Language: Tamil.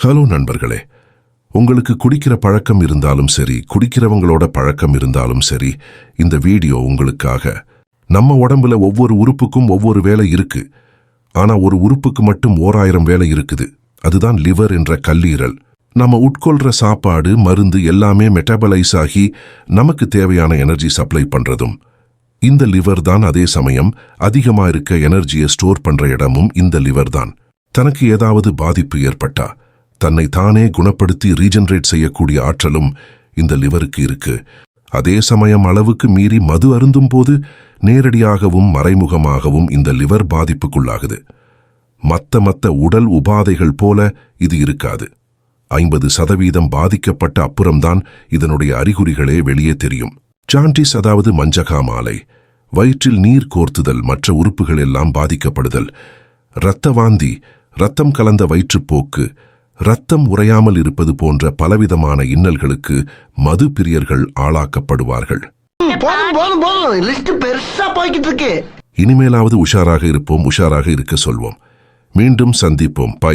ஹலோ நண்பர்களே, உங்களுக்கு குடிக்கிற பழக்கம் இருந்தாலும் சரி, குடிக்கிறவங்களோட பழக்கம் இருந்தாலும் சரி, இந்த வீடியோ உங்களுக்காக. நம்ம உடம்புல ஒவ்வொரு உறுப்புக்கும் ஒவ்வொரு வேலை இருக்கு. ஆனா ஒரு உறுப்புக்கு மட்டும் 1000 வேலை இருக்குது. அதுதான் லிவர் என்ற கல்லீரல். நம்ம உட்கொள்ற சாப்பாடு, மருந்து எல்லாமே மெட்டபலைஸ் ஆகி நமக்கு தேவையான எனர்ஜி சப்ளை பண்றதும் இந்த லிவர் தான். அதே சமயம் அதிகமா இருக்க எனர்ஜியை ஸ்டோர் பண்ற இடமும் இந்த லிவர் தான். தனக்கு ஏதாவது பாதிப்பு ஏற்பட்டா தன்னை தானே குணப்படுத்தி ரீஜெனரேட் செய்யக்கூடிய ஆற்றலும் இந்த லிவருக்கு இருக்கு. அதே சமயம் அளவுக்கு மீறி மது அருந்தும் போது நேரடியாகவும் மறைமுகமாகவும் இந்த லிவர் பாதிப்புக்குள்ளாகுது. மத்த உடல் உபாதைகள் போல இது இருக்காது. 50% பாதிக்கப்பட்ட அப்புறம்தான் இதனுடைய அறிகுறிகளே வெளியே தெரியும். ஜாண்டிஸ் அதாவது மஞ்சகாமாலை, வயிற்றில் நீர் கோர்த்துதல், மற்ற உறுப்புகள் எல்லாம் பாதிக்கப்படுதல், இரத்த வாந்தி, இரத்தம் கலந்த வயிற்றுப்போக்கு, இரத்தம் உறையாமல் இருப்பது போன்ற பலவிதமான இன்னல்களுக்கு மது பிரியர்கள் ஆளாக்கப்படுவார்கள். இனிமேலாவது உஷாராக இருப்போம், உஷாராக இருக்க சொல்வோம். மீண்டும் சந்திப்போம். பை.